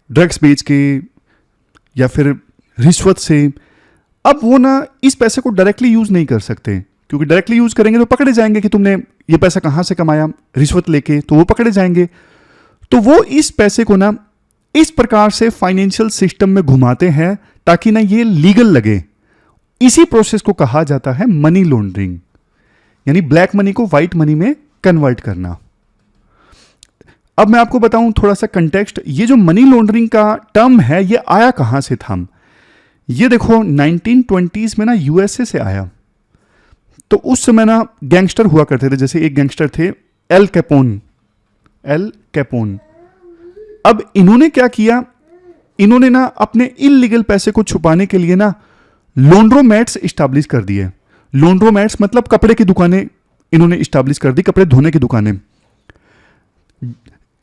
ड्रग्स बेच के या फिर रिश्वत से। अब वो ना इस पैसे को डायरेक्टली यूज नहीं कर सकते, क्योंकि डायरेक्टली यूज करेंगे तो पकड़े जाएंगे कि तुमने ये पैसा कहां से कमाया, रिश्वत लेके, तो वो पकड़े जाएंगे। तो वो इस पैसे को ना इस प्रकार से फाइनेंशियल सिस्टम में घुमाते हैं ताकि ना ये लीगल लगे। इसी प्रोसेस को कहा जाता है मनी लॉन्ड्रिंग, यानी ब्लैक मनी को व्हाइट मनी में कन्वर्ट करना। अब मैं आपको बताऊं थोड़ा सा कंटेक्स्ट, ये जो मनी लॉन्ड्रिंग का टर्म है ये आया कहां से था। ये देखो 1920s में ना यूएसए से आया। तो उस समय ना गैंगस्टर हुआ करते थे, जैसे एक गैंगस्टर थे एल कैपोन। अब इन्होंने क्या किया, इन्होंने ना अपने इलीगल पैसे को छुपाने के लिए ना लॉन्ड्रोमैट्स इस्टेब्लिश कर दिए। लॉन्ड्रोमैट्स मतलब कपड़े की दुकानें इन्होंने इस्टेब्लिश कर दी, कपड़े धोने की दुकानें।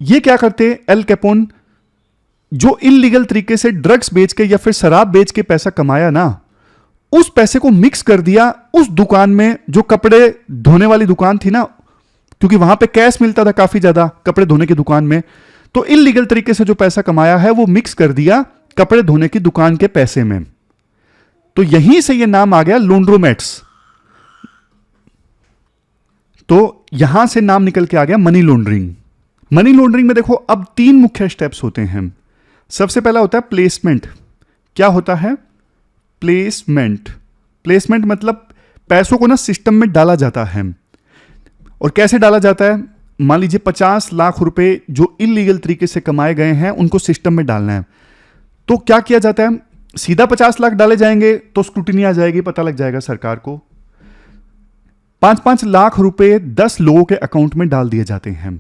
ये क्या करते, एल कैपोन जो इलीगल तरीके से ड्रग्स बेच के या फिर शराब बेच के पैसा कमाया ना, उस पैसे को मिक्स कर दिया उस दुकान में, जो कपड़े धोने वाली दुकान थी ना, क्योंकि वहां पे कैश मिलता था काफी ज्यादा कपड़े धोने की दुकान में। तो इलीगल तरीके से जो पैसा कमाया है वो मिक्स कर दिया कपड़े धोने की दुकान के पैसे में। तो यहीं से ये नाम आ गया लॉन्ड्रोमैट्स। तो यहां से नाम निकल के आ गया मनी लॉन्ड्रिंग। मनी लॉन्ड्रिंग में देखो अब 3 मुख्य स्टेप्स होते हैं। सबसे पहला होता है प्लेसमेंट। क्या होता है प्लेसमेंट? प्लेसमेंट मतलब पैसों को ना सिस्टम में डाला जाता है। और कैसे डाला जाता है? मान लीजिए 50 लाख रुपए जो इलीगल तरीके से कमाए गए हैं उनको सिस्टम में डालना है। तो क्या किया जाता है, सीधा 50 लाख डाले जाएंगे तो स्क्रूटिनी आ जाएगी, पता लग जाएगा सरकार को। 5-5 लाख रुपए 10 लोगों के अकाउंट में डाल दिए जाते हैं।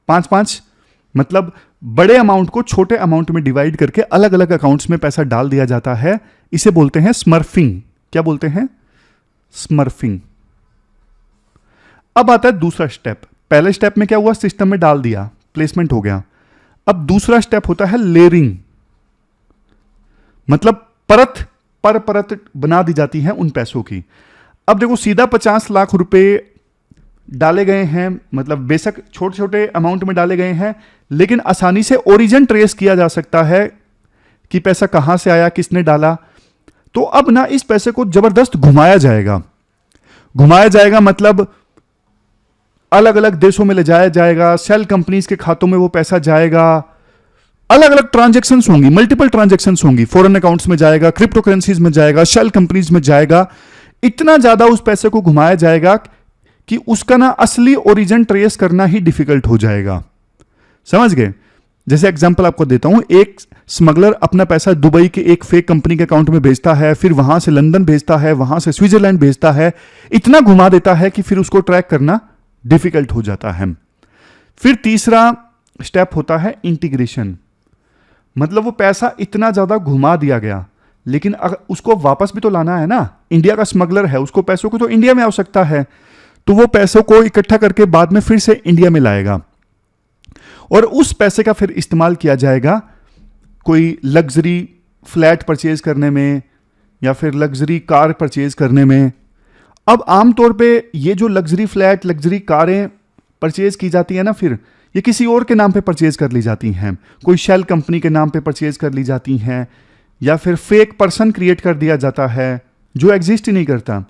5-5 मतलब बड़े अमाउंट को छोटे अमाउंट में डिवाइड करके अलग अलग अकाउंट्स में पैसा डाल दिया जाता है। इसे बोलते हैं स्मर्फिंग। क्या बोलते हैं? स्मर्फिंग। अब आता है दूसरा स्टेप। पहले स्टेप में क्या हुआ, सिस्टम में डाल दिया, प्लेसमेंट हो गया। अब दूसरा स्टेप होता है लेयरिंग, मतलब परत पर परत बना दी जाती है उन पैसों की। अब देखो सीधा 50 लाख रुपए डाले गए हैं, मतलब बेशक छोटे छोटे अमाउंट में डाले गए हैं, लेकिन आसानी से ओरिजिन ट्रेस किया जा सकता है कि पैसा कहां से आया, किसने डाला। तो अब ना इस पैसे को जबरदस्त घुमाया जाएगा। घुमाया जाएगा मतलब अलग अलग देशों में ले जाया जाएगा, सेल कंपनीज के खातों में वो पैसा जाएगा, अलग अलग ट्रांजैक्शंस होंगी, मल्टीपल ट्रांजैक्शंस होंगी, फॉरेन अकाउंट्स में जाएगा, क्रिप्टो करेंसीज में जाएगा, शेल कंपनीज में जाएगा। इतना ज्यादा उस पैसे को घुमाया जाएगा कि उसका ना असली ओरिजिन ट्रेस करना ही डिफिकल्ट हो जाएगा। समझ गए? जैसे एग्जांपल आपको देता हूं, एक स्मगलर अपना पैसा दुबई के एक फेक कंपनी के अकाउंट में भेजता है, फिर वहां से लंदन भेजता है, वहां से स्विट्जरलैंड भेजता है, इतना घुमा देता है कि फिर उसको ट्रैक करना डिफिकल्ट हो जाता है। फिर तीसरा स्टेप होता है इंटीग्रेशन, मतलब वो पैसा इतना ज्यादा घुमा दिया गया, लेकिन अगर उसको वापस भी तो लाना है ना। इंडिया का स्मगलर है, उसको पैसों को तो इंडिया में आवश्यकता है, तो वो पैसों को इकट्ठा करके बाद में फिर से इंडिया में लाएगा और उस पैसे का फिर इस्तेमाल किया जाएगा कोई लग्जरी फ्लैट परचेज करने में या फिर लग्जरी कार परचेज करने में। अब आमतौर पे ये जो लग्जरी फ्लैट, लग्जरी कारें परचेज की जाती है ना, फिर ये किसी और के नाम पे परचेज कर ली जाती हैं, कोई शेल कंपनी के नाम पे परचेज कर ली जाती हैं, या फिर फेक पर्सन क्रिएट कर दिया जाता है जो एग्जिस्ट ही नहीं करता,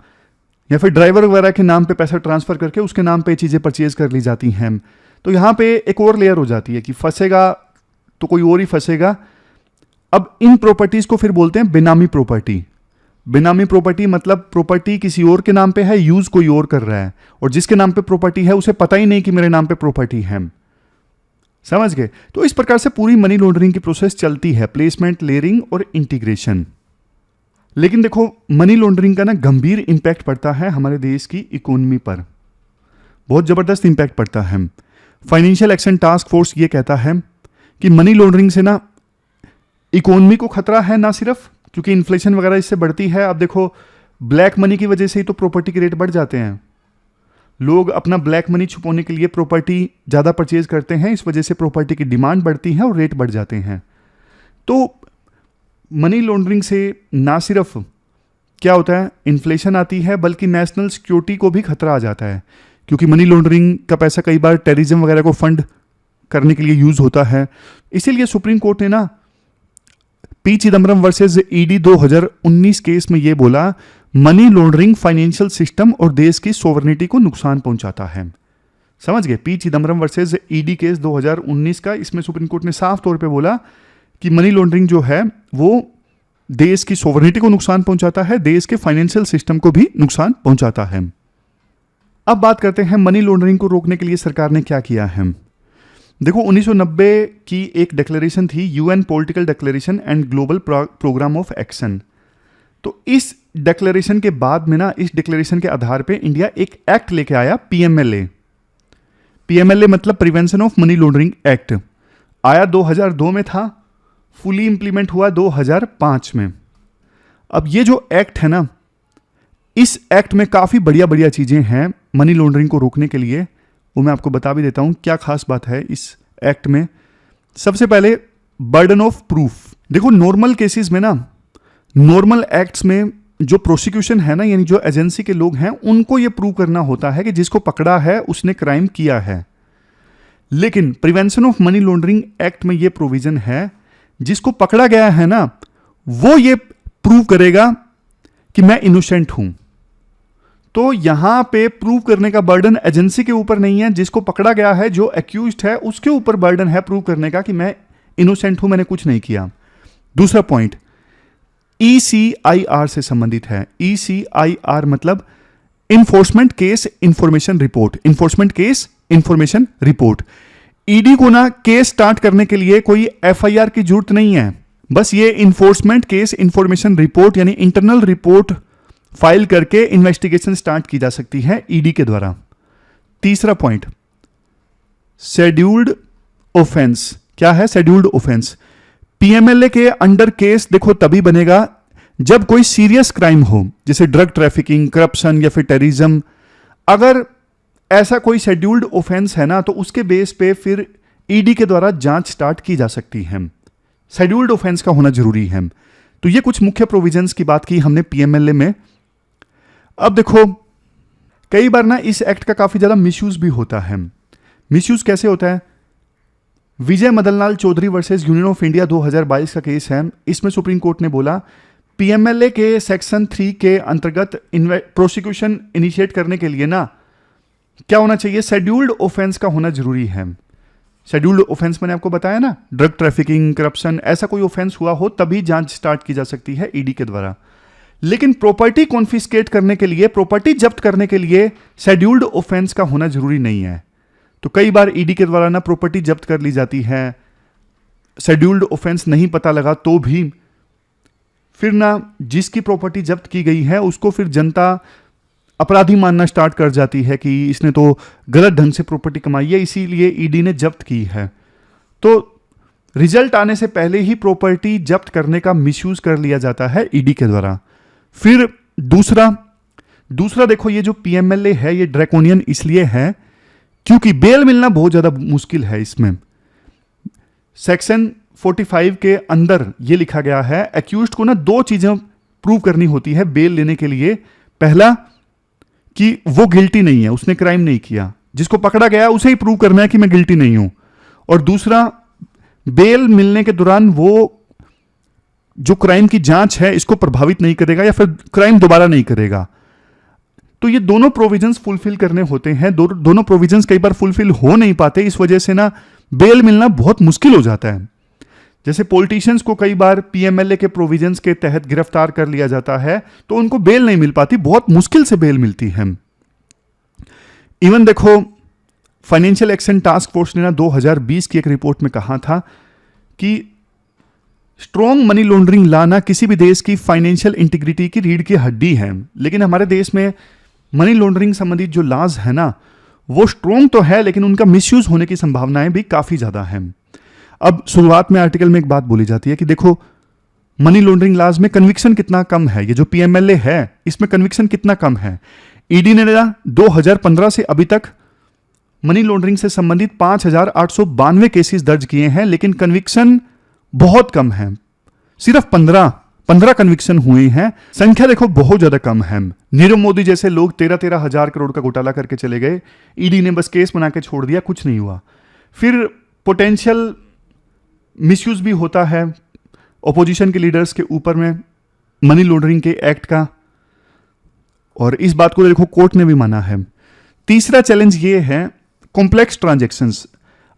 या फिर ड्राइवर वगैरह के नाम पे पैसा ट्रांसफर करके उसके नाम पे चीजें परचेज कर ली जाती हैं। तो यहां पे एक और लेयर हो जाती है कि फंसेगा तो कोई और ही फंसेगा। अब इन प्रॉपर्टीज को फिर बोलते हैं बेनामी प्रॉपर्टी। बेनामी प्रॉपर्टी मतलब प्रॉपर्टी किसी और के नाम पे है, यूज कोई और कर रहा है, और जिसके नाम पे प्रॉपर्टी है उसे पता ही नहीं कि मेरे नाम पे प्रॉपर्टी है। समझ गए? तो इस प्रकार से पूरी मनी लॉन्ड्रिंग की प्रोसेस चलती है, प्लेसमेंट, लेयरिंग और इंटीग्रेशन। लेकिन देखो मनी लॉन्ड्रिंग का ना गंभीर इंपैक्ट पड़ता है हमारे देश की इकोनॉमी पर, बहुत जबरदस्त इंपैक्ट पड़ता है। फाइनेंशियल एक्शन टास्क फोर्स ये कहता है कि मनी लॉन्ड्रिंग से ना इकोनॉमी को खतरा है, ना सिर्फ क्योंकि इन्फ्लेशन वगैरह इससे बढ़ती है। अब देखो ब्लैक मनी की वजह से ही तो प्रॉपर्टी के रेट बढ़ जाते हैं। लोग अपना ब्लैक मनी छुपाने के लिए प्रॉपर्टी ज़्यादा परचेज करते हैं, इस वजह से प्रॉपर्टी की डिमांड बढ़ती है और रेट बढ़ जाते हैं। तो मनी लॉन्ड्रिंग से ना सिर्फ क्या होता है, इन्फ्लेशन आती है, बल्कि नेशनल सिक्योरिटी को भी खतरा आ जाता है, क्योंकि मनी लॉन्ड्रिंग का पैसा कई बार टेररिज्म वगैरह को फंड करने के लिए यूज होता है। इसीलिए सुप्रीम कोर्ट ने ना P Chidambaram versus ED 2019 case में यह बोला, मनी लॉन्ड्रिंग फाइनेंशियल सिस्टम और देश की सोवरेनिटी को नुकसान पहुंचाता है। समझ गए, P Chidambaram versus ED case 2019 का, इसमें सुप्रीम कोर्ट ने साफ तौर पे बोला कि मनी लॉन्ड्रिंग जो है वो देश की सोवरेनिटी को नुकसान पहुंचाता है, देश के फाइनेंशियल सिस्टम को भी नुकसान पहुंचाता है। अब बात करते हैं मनी लॉन्ड्रिंग को रोकने के लिए सरकार ने क्या किया है। देखो 1990 की एक डिक्लेरेशन थी, UN political declaration and global programme of action. तो इस डिक्लेरेशन के बाद में ना, इस डिक्लेरेशन के आधार पे इंडिया एक एक्ट लेके आया, पीएमएलए। पीएमएलए मतलब prevention of money laundering act, आया 2002 में था, फुली इंप्लीमेंट हुआ 2005 में। अब ये जो एक्ट है ना, इस एक्ट में काफ़ी बढ़िया बढ़िया चीज़ें हैं मनी लॉन्ड्रिंग को रोकने के लिए, वो मैं आपको बता भी देता हूँ क्या खास बात है इस एक्ट में। सबसे पहले बर्डन ऑफ प्रूफ। देखो नॉर्मल केसेस में ना, नॉर्मल एक्ट्स में जो प्रोसिक्यूशन है ना, यानी जो एजेंसी के लोग हैं, उनको ये प्रूव करना होता है कि जिसको पकड़ा है उसने क्राइम किया है। लेकिन prevention of money laundering act में ये प्रोविजन है, जिसको पकड़ा गया है ना, वो ये प्रूव करेगा कि मैं इनोसेंट हूं। तो यहां पे प्रूव करने का बर्डन एजेंसी के ऊपर नहीं है, जिसको पकड़ा गया है, जो एक्यूज्ड है, उसके ऊपर बर्डन है प्रूव करने का कि मैं इनोसेंट हूं, मैंने कुछ नहीं किया। दूसरा पॉइंट ECIR से संबंधित है। ECIR मतलब enforcement case information report. Enforcement case information report. ED को ना केस स्टार्ट करने के लिए कोई FIR की जरूरत नहीं है, बस ये इन्फोर्समेंट केस इंफॉर्मेशन रिपोर्ट यानी इंटरनल रिपोर्ट फाइल करके इन्वेस्टिगेशन स्टार्ट की जा सकती है ईडी के द्वारा। तीसरा पॉइंट शेड्यूल्ड ऑफेंस। क्या है शेड्यूल्ड ऑफेंस? पीएमएलए के अंडर केस देखो तभी बनेगा जब कोई सीरियस क्राइम हो, जैसे ड्रग ट्रैफिकिंग, करप्शन या फिर टेररिज्म। अगर ऐसा कोई शेड्यूल्ड ऑफेंस है ना, तो उसके बेस पे फिर ईडी के द्वारा जांच स्टार्ट की जा सकती है। शेड्यूल्ड ऑफेंस का होना जरूरी है। तो ये कुछ मुख्य प्रोविजंस की बात की हमने पीएमएलए में। अब देखो कई बार ना इस एक्ट का काफी ज्यादा मिसयूज भी होता है। मिसयूज कैसे होता है? Vijay Madanlal Chaudhary versus Union of India 2022 का केस है। इसमें सुप्रीम कोर्ट ने बोला पीएमएलए के सेक्शन 3 के अंतर्गत प्रोसिक्यूशन इनिशिएट करने के लिए ना क्या होना चाहिए? शेड्यूल्ड ऑफेंस का होना जरूरी है। शेड्यूल्ड ऑफेंस मैंने आपको बताया ना, ड्रग ट्रैफिकिंग, करप्शन, ऐसा कोई ऑफेंस हुआ हो तभी जांच स्टार्ट की जा सकती है ईडी के द्वारा। लेकिन प्रॉपर्टी कॉन्फिस्केट करने के लिए, प्रॉपर्टी जब्त करने के लिए शेड्यूल्ड ऑफेंस का होना जरूरी नहीं है। तो कई बार ईडी के द्वारा ना प्रॉपर्टी जब्त कर ली जाती है, शेड्यूल्ड ऑफेंस नहीं पता लगा तो भी फिर ना जिसकी प्रॉपर्टी जब्त की गई है उसको फिर जनता अपराधी मानना स्टार्ट कर जाती है कि इसने तो गलत ढंग से प्रॉपर्टी कमाई है, इसीलिए ईडी ने जब्त की है। तो रिजल्ट आने से पहले ही प्रॉपर्टी जब्त करने का मिसयूज कर लिया जाता है ईडी के द्वारा। फिर दूसरा देखो, ये जो पीएमएलए है ये ड्रैकोनियन इसलिए है क्योंकि बेल मिलना बहुत ज्यादा मुश्किल है। इसमें सेक्शन 45 के अंदर ये लिखा गया है एक्यूज्ड को ना दो चीजें प्रूव करनी होती है बेल लेने के लिए। पहला कि वो गिल्टी नहीं है, उसने क्राइम नहीं किया, जिसको पकड़ा गया उसे ही प्रूव करना है कि मैं गिल्टी नहीं हूं। और दूसरा, बेल मिलने के दौरान वो जो क्राइम की जांच है इसको प्रभावित नहीं करेगा या फिर क्राइम दोबारा नहीं करेगा। तो ये दोनों प्रोविजंस फुलफिल करने होते हैं। दोनों प्रोविजंस कई बार फुलफिल हो नहीं पाते, इस वजह से ना बेल मिलना बहुत मुश्किल हो जाता है। जैसे पॉलिटिशियंस को कई बार पीएमएलए के प्रोविजंस के तहत गिरफ्तार कर लिया जाता है तो उनको बेल नहीं मिल पाती, बहुत मुश्किल से बेल मिलती है। इवन देखो फाइनेंशियल एक्शन टास्क फोर्स ने ना 2020 की एक रिपोर्ट में कहा था कि स्ट्रॉन्ग मनी लॉन्ड्रिंग ला ना किसी भी देश की फाइनेंशियल इंटीग्रिटी की रीढ़ की हड्डी है। लेकिन हमारे देश में मनी लॉन्ड्रिंग संबंधित जो लॉज है ना वो स्ट्रॉन्ग तो है, लेकिन उनका मिसयूज होने की संभावनाएं भी काफी ज्यादा है। अब शुरुआत में आर्टिकल में एक बात बोली जाती है कि देखो मनी लॉन्ड्रिंग लॉज में कन्विक्शन कितना कम है। ये जो पीएमएलए है इसमें कन्विक्शन कितना कम है। ईडी ने 2015 से अभी तक मनी लॉन्ड्रिंग से संबंधित 5892 केसेस दर्ज किए हैं, लेकिन कन्विक्शन बहुत कम है। सिर्फ 15 कन्विक्शन हुए हैं। संख्या देखो बहुत ज्यादा कम है। नीरव मोदी जैसे लोग 13 हजार करोड़ का घोटाला करके चले गए, ईडी ने बस केस बना के छोड़ दिया, कुछ नहीं हुआ। फिर पोटेंशियल मिसयूज भी होता है ओपोजिशन के लीडर्स के ऊपर में मनी लॉन्ड्रिंग के एक्ट का, और इस बात को देखो कोर्ट ने भी माना है। तीसरा चैलेंज ये है कॉम्प्लेक्स ट्रांजैक्शंस।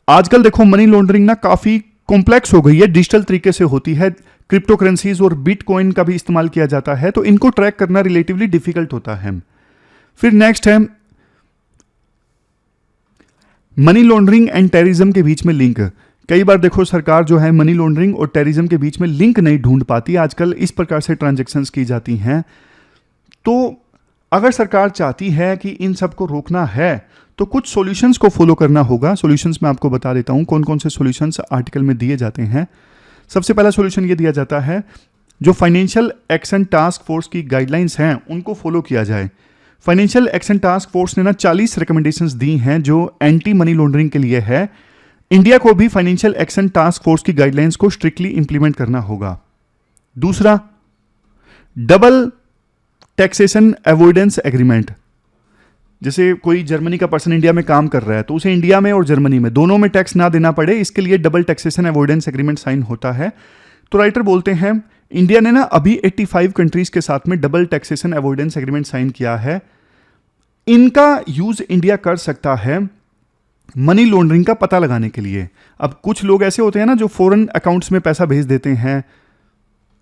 आजकल देखो मनी लॉन्ड्रिंग ना काफी कॉम्प्लेक्स हो गई है, डिजिटल तरीके से होती है, क्रिप्टो करेंसीज और बिटकॉइन का भी इस्तेमाल किया जाता है, तो इनको ट्रैक करना रिलेटिवली डिफिकल्ट होता है। फिर नेक्स्ट है मनी लॉन्ड्रिंग एंड टेररिज्म के बीच में लिंक। कई बार देखो सरकार जो है मनी लॉन्ड्रिंग और टेररिज्म के बीच में लिंक नहीं ढूंढ पाती, आजकल इस प्रकार से ट्रांजैक्शंस की जाती हैं। तो अगर सरकार चाहती है कि इन सबको रोकना है तो कुछ सॉल्यूशंस को फॉलो करना होगा। सॉल्यूशंस मैं आपको बता देता हूं कौन कौन से सॉल्यूशंस आर्टिकल में दिए जाते हैं। सबसे पहला सॉल्यूशन ये दिया जाता है जो फाइनेंशियल एक्शन टास्क फोर्स की गाइडलाइंस हैं उनको फॉलो किया जाए। फाइनेंशियल एक्शन टास्क फोर्स ने ना 40 रिकमेंडेशंस दी हैं जो एंटी मनी लॉन्ड्रिंग के लिए है। इंडिया को भी फाइनेंशियल एक्शन टास्क फोर्स की गाइडलाइंस को स्ट्रिक्टली इंप्लीमेंट करना होगा। दूसरा, डबल टैक्सेशन अवॉइडेंस एग्रीमेंट। जैसे कोई जर्मनी का पर्सन इंडिया में काम कर रहा है तो उसे इंडिया में और जर्मनी में दोनों में टैक्स ना देना पड़े, इसके लिए double taxation avoidance agreement sign होता है। तो राइटर बोलते हैं इंडिया ने ना अभी 85 कंट्रीज के साथ में double taxation avoidance agreement sign किया है। इनका यूज इंडिया कर सकता है मनी लॉन्ड्रिंग का पता लगाने के लिए। अब कुछ लोग ऐसे होते हैं ना जो फॉरेन अकाउंट्स में पैसा भेज देते हैं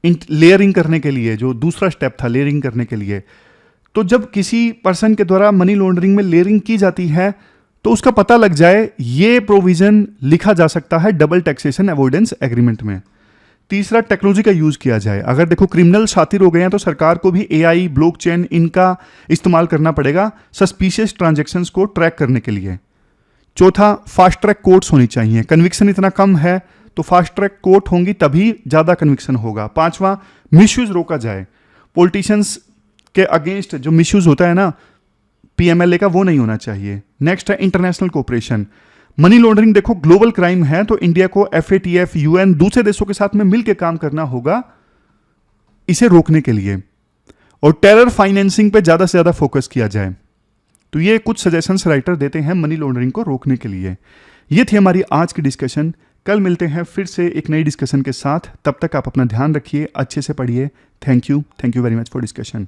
लेयरिंग करने के लिए, जो दूसरा स्टेप था लेयरिंग करने के लिए। तो जब किसी पर्सन के द्वारा मनी लॉन्ड्रिंग में लेयरिंग की जाती है तो उसका पता लग जाए, ये प्रोविजन लिखा जा सकता है डबल टैक्सेशन अवॉइडेंस एग्रीमेंट में। तीसरा, टेक्नोलॉजी का यूज किया जाए। अगर देखो क्रिमिनल शातिर हो गए हैं तो सरकार को भी एआई, ब्लॉकचेन इनका इस्तेमाल करना पड़ेगा सस्पिशियस ट्रांजैक्शंस को ट्रैक करने के लिए। चौथा, फास्ट ट्रैक कोर्ट्स होनी चाहिए। कन्विक्शन इतना कम है तो फास्ट ट्रैक कोर्ट होंगी तभी ज्यादा कन्विक्शन होगा। पांचवा, मिसयूज रोका जाए। पॉलिटिशियंस के अगेंस्ट जो मिसयूज होता है ना पीएमएलए का, वो नहीं होना चाहिए। नेक्स्ट है इंटरनेशनल कोऑपरेशन। मनी लॉन्ड्रिंग देखो ग्लोबल क्राइम है तो इंडिया को एफएटीएफ, यूएन, दूसरे देशों के साथ में मिलकर काम करना होगा इसे रोकने के लिए। और टेरर फाइनेंसिंग पे ज्यादा से ज्यादा फोकस किया जाए। तो ये कुछ सजेशंस राइटर देते हैं मनी लॉन्ड्रिंग को रोकने के लिए। ये थी हमारी आज की डिस्कशन। कल मिलते हैं फिर से एक नई डिस्कशन के साथ। तब तक आप अपना ध्यान रखिए, अच्छे से पढ़िए। Thank you very much for discussion.